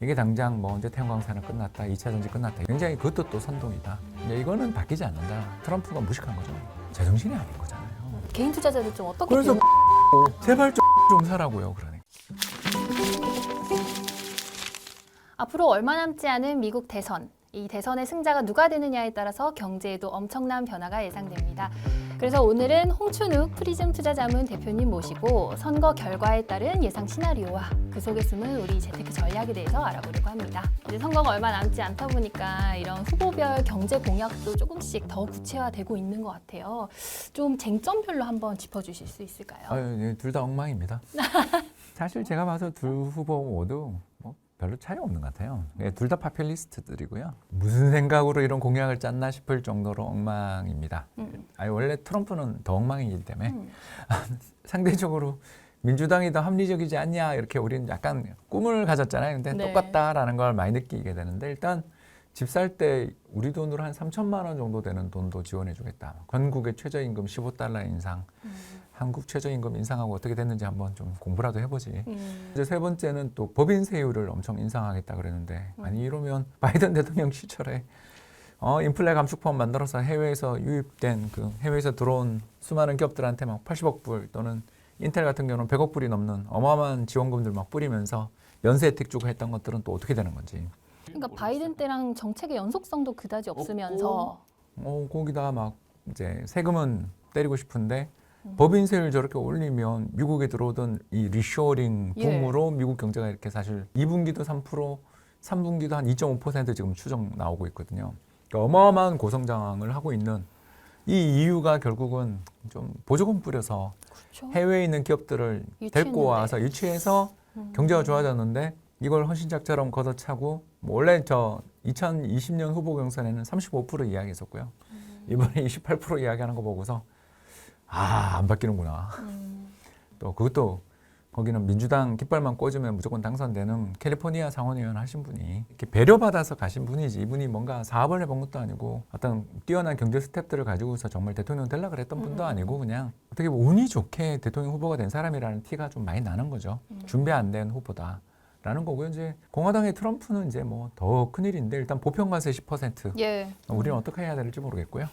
이게 당장 뭐 언제 태양광 산업 끝났다, 2차 전지 끝났다. 굉장히 그것도 또 선동이다. 이거는 바뀌지 않는다. 트럼프가 무식한 거죠. 제정신이 아닌 거잖아요. 개인 투자자들 좀 어떻게 그래서 보는- 제발 좀 사라고요. 그러니까. 앞으로 얼마 남지 않은 미국 대선. 이 대선의 승자가 누가 되느냐에 따라서 경제에도 엄청난 변화가 예상됩니다. 그래서 오늘은 홍춘욱 프리즘 투자자문 대표님 모시고 선거 결과에 따른 예상 시나리오와 그 속에 숨은 우리 재테크 전략에 대해서 알아보려고 합니다. 이제 선거가 얼마 남지 않다 보니까 이런 후보별 경제 공약도 조금씩 더 구체화되고 있는 것 같아요. 좀 쟁점별로 한번 짚어주실 수 있을까요? 둘 다 엉망입니다. 사실 제가 봐서 두 후보 모두 뭐 별로 차이 없는 것 같아요. 둘 다 파퓰리스트들이고요. 무슨 생각으로 이런 공약을 짰나 싶을 정도로 엉망입니다. 원래 트럼프는 더 엉망이기 때문에 상대적으로 민주당이 더 합리적이지 않냐 이렇게 우리는 약간 꿈을 가졌잖아요. 근데 네. 똑같다라는 걸 많이 느끼게 되는데 일단 집 살 때 우리 돈으로 한 3천만 원 정도 되는 돈도 지원해 주겠다. 건국의 최저임금 15달러 인상. 한국 최저임금 인상하고 어떻게 됐는지 한번 좀 공부라도 해보지. 이제 세 번째는 또 법인세율을 엄청 인상하겠다 그랬는데 아니 이러면 바이든 대통령 시절에 인플레 감축법 만들어서 해외에서 유입된 그 해외에서 들어온 수많은 기업들한테 막 80억 불 또는 인텔 같은 경우는 100억 불이 넘는 어마어마한 지원금들 막 뿌리면서 연쇄 혜택 주고 했던 것들은 또 어떻게 되는 건지. 그러니까 바이든 때랑 정책의 연속성도 그다지 없으면서 거기다 막 이제 세금은 때리고 싶은데 법인세를 저렇게 올리면 미국에 들어오던 이 리쇼어링 붐으로 미국 경제가 이렇게 사실 2분기도 3%, 3분기도 한 2.5% 지금 추정 나오고 있거든요. 그러니까 어마어마한 고성장을 하고 있는 이 이유가 결국은 좀 보조금 뿌려서 그렇죠. 해외에 있는 기업들을 데리고 와서 유치해서 경제가 좋아졌는데 이걸 헌신작처럼 걷어차고 원래 저 2020년 후보 경선에는 35% 이야기했었고요. 이번에 28% 이야기하는 거 보고서 안 바뀌는구나. 또 그것도 거기는 민주당 깃발만 꽂으면 무조건 당선되는 캘리포니아 상원의원 하신 분이 이렇게 배려받아서 가신 분이지 이분이 뭔가 사업을 해본 것도 아니고 어떤 뛰어난 경제 스텝들을 가지고서 정말 대통령 되려고 그랬던 분도 아니고 그냥 어떻게 보면 운이 좋게 대통령 후보가 된 사람이라는 티가 좀 많이 나는 거죠. 준비 안 된 후보다. 라는 거고요. 이제 공화당의 트럼프는 이제 뭐 더 큰일인데 일단 보편관세 10%. 예. 우리는 어떻게 해야 될지 모르겠고요.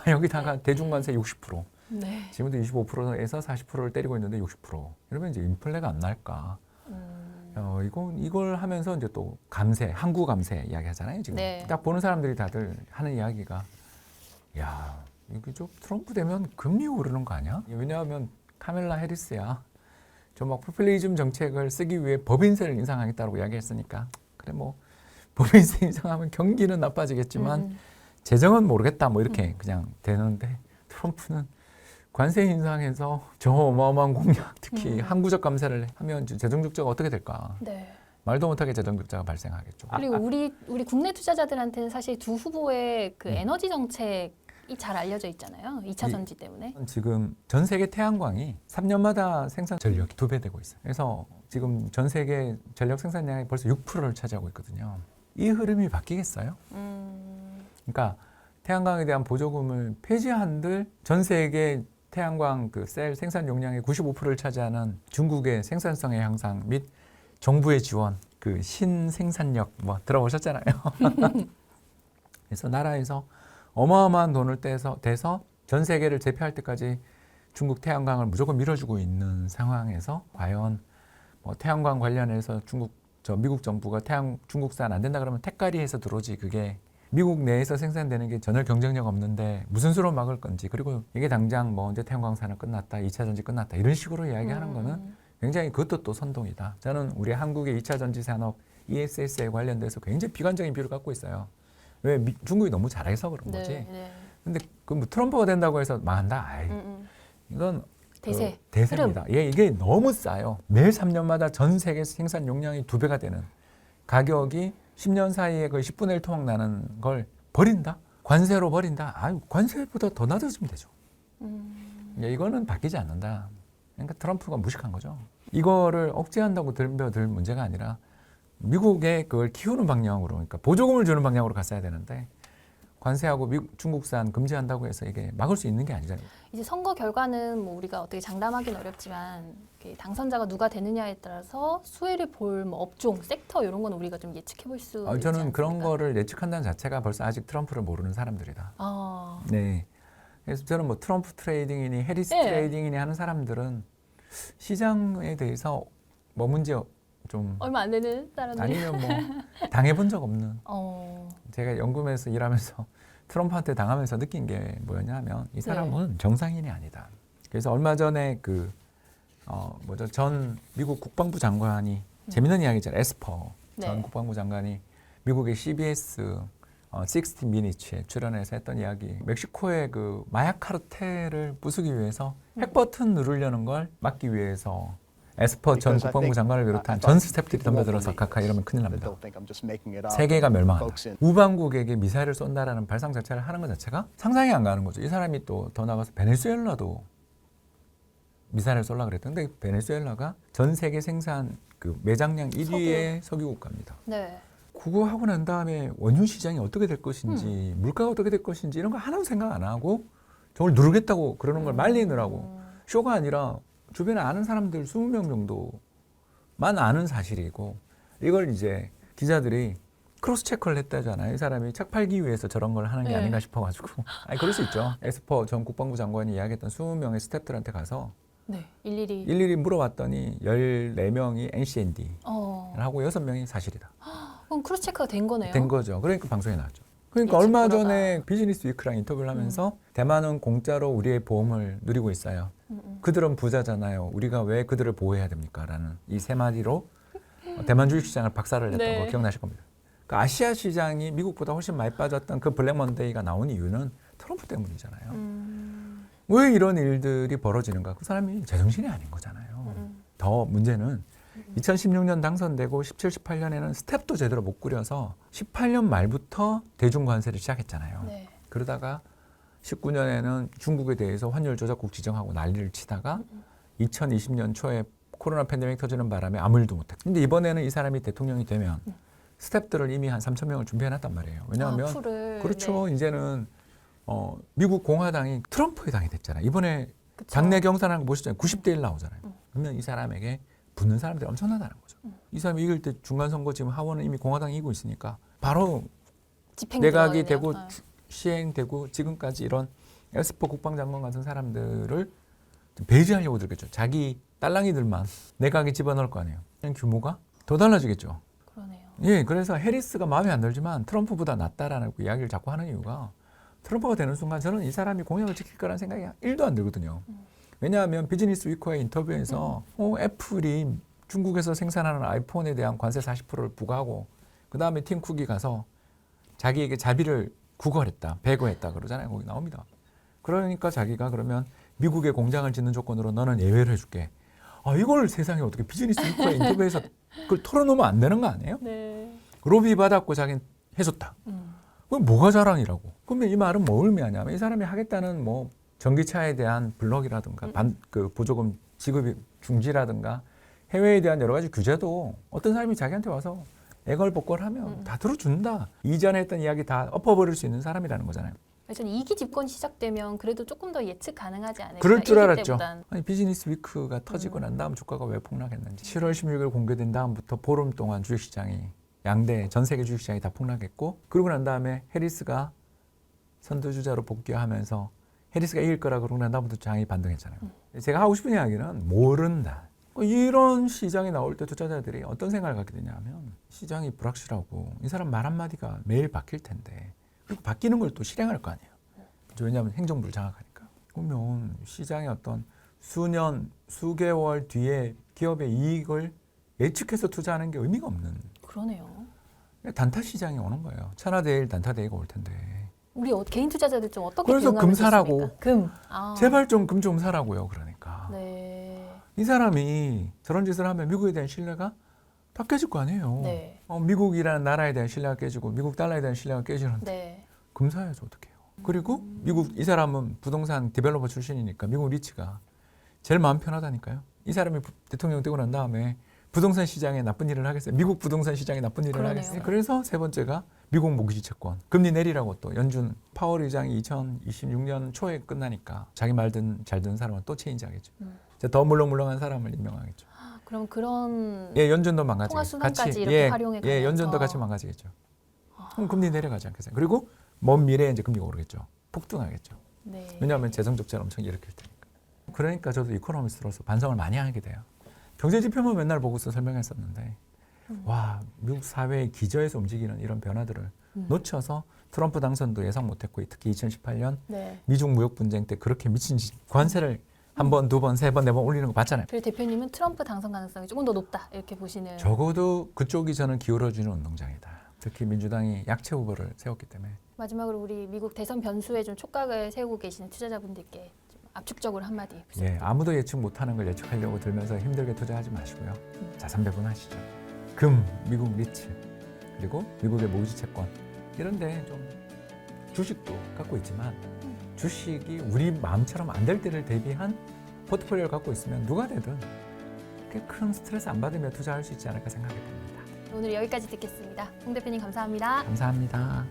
여기다가 대중관세 60%. 네. 지금도 25%에서 40%를 때리고 있는데 60%. 이러면 이제 인플레가 안 날까. 이걸 하면서 이제 또 감세, 항구 감세 이야기 하잖아요. 지금 네. 딱 보는 사람들이 다들 하는 이야기가 야, 이게 좀 트럼프 되면 금리 오르는 거 아니야? 왜냐하면 카멜라 해리스야. 저 막 포퓰리즘 정책을 쓰기 위해 법인세를 인상하겠다고 이야기했으니까 그래 뭐 법인세 인상하면 경기는 나빠지겠지만 재정은 모르겠다 뭐 이렇게 그냥 되는데 트럼프는 관세 인상해서 저 어마어마한 공약 특히 항구적 감세를 하면 재정 적자가 어떻게 될까? 네. 말도 못하게 재정 적자가 발생하겠죠. 그리고 우리 국내 투자자들한테는 사실 두 후보의 그 에너지 정책이 잘 알려져 있잖아요. 2차 전지 때문에. 지금 전 세계 태양광이 3년마다 생산 전력이 2배 되고 있어요. 그래서 지금 전 세계 전력 생산량이 벌써 6%를 차지하고 있거든요. 이 흐름이 바뀌겠어요? 그러니까 태양광에 대한 보조금을 폐지한들 전 세계 태양광 그 셀 생산 용량의 95%를 차지하는 중국의 생산성의 향상 및 정부의 지원, 그 신생산력 뭐 들어보셨잖아요. 그래서 나라에서 어마어마한 돈을 대서 전 세계를 제패할 때까지 중국 태양광을 무조건 밀어주고 있는 상황에서 과연 뭐 태양광 관련해서 미국 정부가 중국산 안 된다 그러면 택가리해서 들어오지 그게 미국 내에서 생산되는 게 전혀 경쟁력 없는데 무슨 수로 막을 건지 그리고 이게 당장 뭐 언제 태양광 산업 끝났다, 2차 전지 끝났다 이런 식으로 이야기하는 거는 굉장히 그것도 또 선동이다. 저는 우리 한국의 2차 전지 산업 ESS에 관련돼서 굉장히 비관적인 비율을 갖고 있어요. 왜 중국이 너무 잘해서 그런 거지. 네. 근데 그 뭐 트럼프가 된다고 해서 망한다. 이건 대세. 대세입니다. 이게 너무 싸요. 매 3년마다 전 세계 생산 용량이 2배가 되는 가격이 10년 사이에 거의 10분의 1 토막 나는 걸 버린다? 관세로 버린다? 관세보다 더 낮아지면 되죠. 이거는 바뀌지 않는다. 그러니까 트럼프가 무식한 거죠. 이거를 억제한다고 들 문제가 아니라 미국에 그걸 키우는 방향으로, 그러니까 보조금을 주는 방향으로 갔어야 되는데 관세하고 중국산 금지한다고 해서 이게 막을 수 있는 게 아니잖아요. 이제 선거 결과는 뭐 우리가 어떻게 장담하기는 어렵지만 당선자가 누가 되느냐에 따라서 수혜를 볼 뭐 업종, 섹터 이런 건 우리가 좀 예측해 볼 수 있지 저는 그런 않습니까? 거를 예측한다는 자체가 벌써 아직 트럼프를 모르는 사람들이다. 네. 그래서 저는 뭐 트럼프 트레이딩이니 해리스 네. 트레이딩이니 하는 사람들은 시장에 대해서 뭐 문제 좀 얼마 안 되는 사람들이 아니면 뭐 당해본 적 없는 어, 제가 연금에서 일하면서 트럼프한테 당하면서 느낀 게 뭐였냐면 이 사람은 네. 정상인이 아니다. 그래서 얼마 전에 전 미국 국방부 장관이 재밌는 이야기잖아요. 에스퍼 전 네. 국방부 장관이 미국의 CBS 60 Minutes에 출연해서 했던 이야기. 멕시코의 그 마약 카르텔을 부수기 위해서 핵 버튼 누르려는 걸 막기 위해서 에스퍼 전 국방부 장관을 비롯한 전 스태프들이 덤벼들어서 카카 이러면 큰일 납니다. 세계가 멸망한다. 우방국에게 미사일을 쏜다라는 발상 자체를 하는 것 자체가 상상이 안 가는 거죠. 이 사람이 또 더 나가서 베네수엘라도 미사일을 쏠라 그랬던데 베네수엘라가 전 세계 생산 그 매장량 1위의 석유 국가입니다. 네. 그거 하고 난 다음에 원유 시장이 어떻게 될 것인지 물가가 어떻게 될 것인지 이런 거 하나도 생각 안 하고 저걸 누르겠다고 그러는 걸 말리느라고 쇼가 아니라 주변에 아는 사람들 20명 정도만 아는 사실이고 이걸 이제 기자들이 크로스 체크를 했다잖아요. 이 사람이 책 팔기 위해서 저런 걸 하는 게 네. 아닌가 싶어가지고 아니 그럴 수 있죠. 에스퍼 전 국방부 장관이 이야기했던 20명의 스태프들한테 가서 네. 일일이 일일이 물어봤더니 14명이 NCND를 어. 하고 6명이 사실이다. 그럼 크로스 체크가 된 거네요. 된 거죠. 그러니까 방송에 나왔죠. 그러니까 예측 얼마 불허다. 전에 비즈니스 위크랑 인터뷰를 하면서 대만은 공짜로 우리의 보험을 누리고 있어요. 그들은 부자잖아요. 우리가 왜 그들을 보호해야 됩니까? 라는 이 세 마디로 대만 주식시장을 박살을 냈던 네. 거 기억나실 겁니다. 그 아시아 시장이 미국보다 훨씬 많이 빠졌던 그 블랙 먼데이가 나온 이유는 트럼프 때문이잖아요. 왜 이런 일들이 벌어지는가? 그 사람이 제정신이 아닌 거잖아요. 더 문제는 2016년 당선되고 17, 18년에는 스텝도 제대로 못 꾸려서 18년 말부터 대중관세를 시작했잖아요. 네. 그러다가 19년에는 중국에 대해서 환율 조작국 지정하고 난리를 치다가 2020년 초에 코로나 팬데믹 터지는 바람에 아무 일도 못했고 근데 이번에는 이 사람이 대통령이 되면 스텝들을 이미 한 3,000명을 준비해놨단 말이에요. 왜냐하면 풀을, 그렇죠. 네. 이제는 미국 공화당이 트럼프의 당이 됐잖아요. 이번에 그쵸. 당내 경선하는 거 보시잖아요. 90대 1 나오잖아요. 그러면 이 사람에게 붙는 사람들이 엄청나다는 거죠. 이 사람이 이길 때 중간선거 지금 하원은 이미 공화당이 이기고 있으니까 바로 집행 내각이 들어가겠네요. 되고 시행되고 지금까지 이런 에스퍼 국방장관 같은 사람들을 좀 배제하려고 들겠죠. 자기 딸랑이들만 내각에 집어넣을 거 아니에요. 규모가 더 달라지겠죠. 그러네요. 예, 그래서 해리스가 마음에 안 들지만 트럼프보다 낫다라는 그 이야기를 자꾸 하는 이유가 트럼프가 되는 순간 저는 이 사람이 공약을 지킬 거라는 생각이 1도 안 들거든요. 왜냐하면 비즈니스 위크의 인터뷰에서 애플이 중국에서 생산하는 아이폰에 대한 관세 40%를 부과하고 그 다음에 팀 쿡이 가서 자기에게 자비를 구걸했다, 배거했다 그러잖아요. 거기 나옵니다. 그러니까 자기가 그러면 미국에 공장을 짓는 조건으로 너는 예외를 해줄게. 이걸 세상에 어떻게 비즈니스 위크의 인터뷰에서 그걸 털어놓으면 안 되는 거 아니에요? 네. 로비 받았고 자기는 해줬다. 그럼 뭐가 자랑이라고? 그러면 이 말은 뭐 의미하냐면 이 사람이 하겠다는 뭐 전기차에 대한 블럭이라든가 그 보조금 지급이 중지라든가 해외에 대한 여러 가지 규제도 어떤 사람이 자기한테 와서 애걸복걸하면 다 들어준다. 이전에 했던 이야기 다 엎어버릴 수 있는 사람이라는 거잖아요. 저는 2기 집권 시작되면 그래도 조금 더 예측 가능하지 않을까. 그럴 줄 1기 알았죠. 때보단. 아니 비즈니스 위크가 터지고 난 다음 주가가 왜 폭락했는지. 7월 16일 공개된 다음부터 보름 동안 주식시장이 양대 전 세계 주식시장이 다 폭락했고 그러고 난 다음에 해리스가 선두주자로 복귀하면서 해리스가 이길 거라 그러고 난 다음부터 장이 반등했잖아요. 제가 하고 싶은 이야기는 모른다. 이런 시장이 나올 때 투자자들이 어떤 생각을 갖게 되냐면 시장이 불확실하고 이 사람 말 한마디가 매일 바뀔 텐데 그리고 바뀌는 걸 또 실행할 거 아니에요. 왜냐하면 행정부를 장악하니까. 그러면 시장의 어떤 수년, 수개월 뒤에 기업의 이익을 예측해서 투자하는 게 의미가 없는 그러네요. 단타 시장이 오는 거예요. 천하대일 단타대회가 올 텐데. 우리 개인 투자자들 좀 어떻게 그래서 대응하면 금 사라고. 좋습니까? 금. 제발 좀 금 좀 사라고요. 그러니까. 네. 이 사람이 저런 짓을 하면 미국에 대한 신뢰가 다 깨질 거 아니에요. 네. 미국이라는 나라에 대한 신뢰가 깨지고 미국 달러에 대한 신뢰가 깨지는데 네. 금 사야죠. 어떡해요. 그리고 미국 이 사람은 부동산 디벨로퍼 출신이니까 미국 리츠가 제일 마음 편하다니까요. 이 사람이 대통령 되고 난 다음에 부동산 시장에 나쁜 일을 하겠어요. 미국 부동산 시장에 나쁜 일을 그러네요. 하겠어요. 그래서 세 번째가 미국 모기지 채권 금리 내리라고 또 연준 파월 의장이 2026년 초에 끝나니까 자기 말 잘 듣는 사람은 또 체인지하겠죠. 이제 더 물렁물렁한 사람을 임명하겠죠. 그럼 그런 예, 연준도 망가지겠죠. 통화 수단까지 이렇게 활용해 가면서 예, 연준도 같이 망가지겠죠. 그럼 금리 내려가지 않겠어요. 그리고 먼 미래에 이제 금리가 오르겠죠. 폭등하겠죠. 네. 왜냐하면 재정 적자를 엄청 일으킬 테니까. 그러니까 저도 이코노미스트로서 반성을 많이 하게 돼요. 경제 지표만 맨날 보고서 설명했었는데 와, 미국 사회의 기저에서 움직이는 이런 변화들을 놓쳐서 트럼프 당선도 예상 못했고 특히 2018년 네. 미중 무역 분쟁 때 그렇게 미친 관세를 한 번, 두 번, 세 번, 네 번 올리는 거 봤잖아요. 그리고 대표님은 트럼프 당선 가능성이 조금 더 높다 이렇게 보시는. 적어도 그쪽이 저는 기울어지는 운동장이다. 특히 민주당이 약체 후보를 세웠기 때문에. 마지막으로 우리 미국 대선 변수에 좀 촉각을 세우고 계시는 투자자분들께 좀 압축적으로 한마디 예, 부탁드립니다. 아무도 예측 못하는 걸 예측하려고 들면서 힘들게 투자하지 마시고요. 자산 배분하시죠. 금, 미국 리츠, 그리고 미국의 모기지 채권 이런 데 좀 주식도 갖고 있지만 주식이 우리 마음처럼 안 될 때를 대비한 포트폴리오를 갖고 있으면 누가 되든 그렇게 큰 스트레스 안 받으며 투자할 수 있지 않을까 생각이 듭니다. 오늘 여기까지 듣겠습니다. 홍 대표님 감사합니다. 감사합니다.